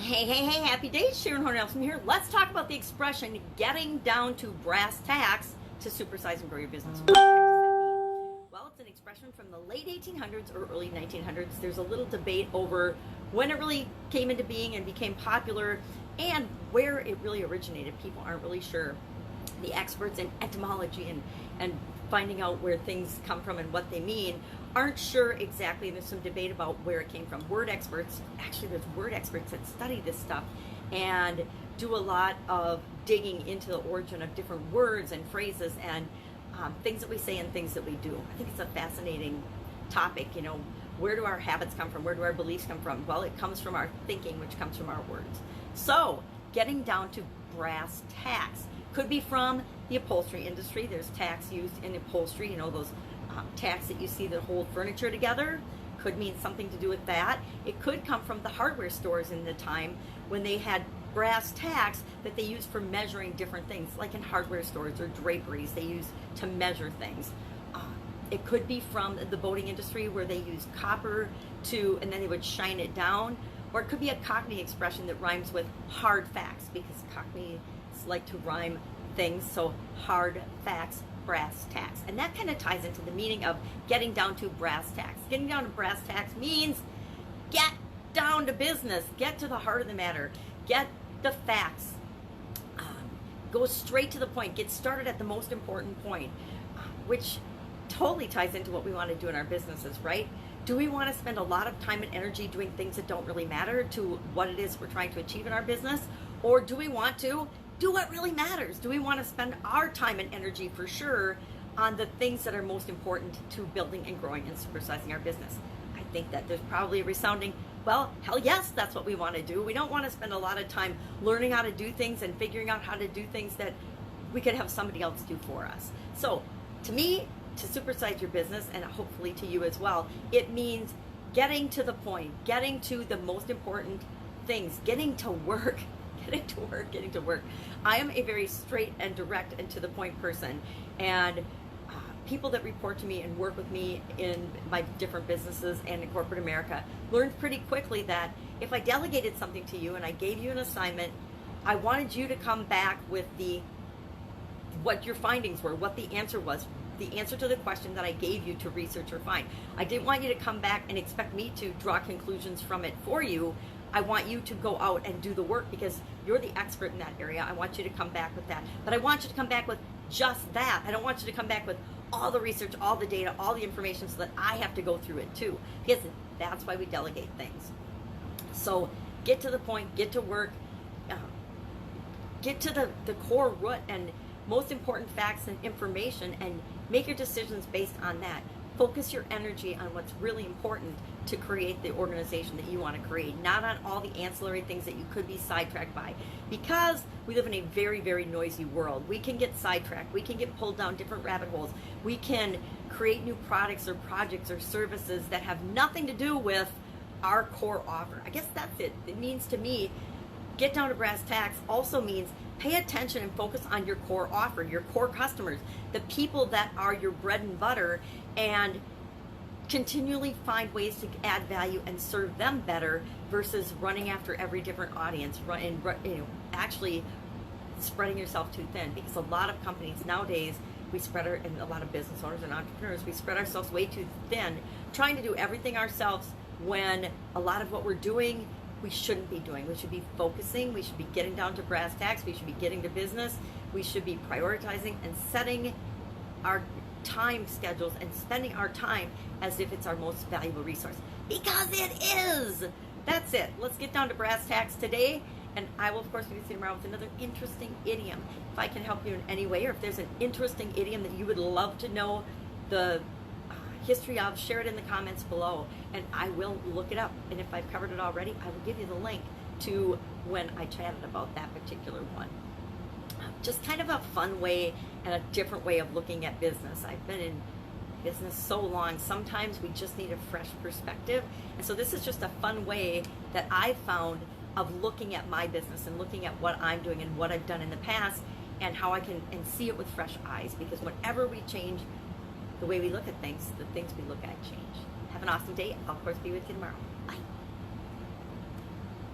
Hey, happy days, Sharon Horne-Ellstrom here. Let's talk about the expression, getting down to brass tacks to supersize and grow your business. What the heck does that mean? Well, it's an expression from the late 1800s or early 1900s. There's a little debate over when it really came into being and became popular and where it really originated. People aren't really sure. The experts in etymology and finding out where things come from and what they mean aren't sure exactly. There's some debate about where it came from. Word experts, actually there's word experts that study this stuff and do a lot of digging into the origin of different words and phrases and things that we say and things that we do. I think it's a fascinating topic. You know, where do our habits come from? Where do our beliefs come from? Well, it comes from our thinking, which comes from our words. So getting down to brass tacks could be from the upholstery industry. There's tacks used in upholstery, you know, those tacks that you see that hold furniture together. Could mean something to do with that. It could come from the hardware stores in the time when they had brass tacks that they used for measuring different things, like in hardware stores or draperies they use to measure things. It could be from the boating industry where they use copper and then they would shine it down. Or it could be a Cockney expression that rhymes with hard facts, because Cockneys like to rhyme things, so hard facts, brass tacks. And that kind of ties into the meaning of getting down to brass tacks. Getting down to brass tacks means get down to business, get to the heart of the matter, get the facts, go straight to the point, get started at the most important point, which totally ties into what we want to do in our businesses, right? Do we want to spend a lot of time and energy doing things that don't really matter to what it is we're trying to achieve in our business? Or do we want to do what really matters? Do we want to spend our time and energy for sure on the things that are most important to building and growing and supersizing our business? I think that there's probably a resounding, well, hell yes, that's what we want to do. We don't want to spend a lot of time learning how to do things and figuring out how to do things that we could have somebody else do for us. So to me, to supersize your business, and hopefully to you as well, it means getting to the point, getting to the most important things, getting to work. Getting to work. I am a very straight and direct and to the point person, and people that report to me and work with me in my different businesses and in corporate America learned pretty quickly that if I delegated something to you and I gave you an assignment, I wanted you to come back with what your findings were, what the answer was, the answer to the question that I gave you to research or find. I didn't want you to come back and expect me to draw conclusions from it for you. I want you to go out and do the work because you're the expert in that area. I want you to come back with that. But I want you to come back with just that. I don't want you to come back with all the research, all the data, all the information so that I have to go through it too. Because that's why we delegate things. So get to the point, get to work, get to the core root and most important facts and information, and make your decisions based on that. Focus your energy on what's really important to create the organization that you want to create, not on all the ancillary things that you could be sidetracked by. Because we live in a very, very noisy world, we can get sidetracked, we can get pulled down different rabbit holes, we can create new products or projects or services that have nothing to do with our core offer. I guess that's it. It means to me, get down to brass tacks also means pay attention and focus on your core offer, your core customers, the people that are your bread and butter, and continually find ways to add value and serve them better versus running after every different audience, actually spreading yourself too thin. Because a lot of companies nowadays, and a lot of business owners and entrepreneurs, we spread ourselves way too thin, trying to do everything ourselves when a lot of what we're doing we shouldn't be doing. We should be focusing, we should be getting down to brass tacks, we should be getting to business, we should be prioritizing and setting our time schedules and spending our time as if it's our most valuable resource. Because it is! That's it. Let's get down to brass tacks today, and I will of course be with you tomorrow with another interesting idiom. If I can help you in any way, or if there's an interesting idiom that you would love to know the history of, share it in the comments below, and I will look it up. And if I've covered it already, I will give you the link to when I chatted about that particular one. Just kind of a fun way and a different way of looking at business. I've been in business so long, sometimes we just need a fresh perspective. And so this is just a fun way that I've found of looking at my business and looking at what I'm doing and what I've done in the past and how I can see it with fresh eyes. Because whenever we change the way we look at things, the things we look at change. Have an awesome day. I'll of course be with you tomorrow.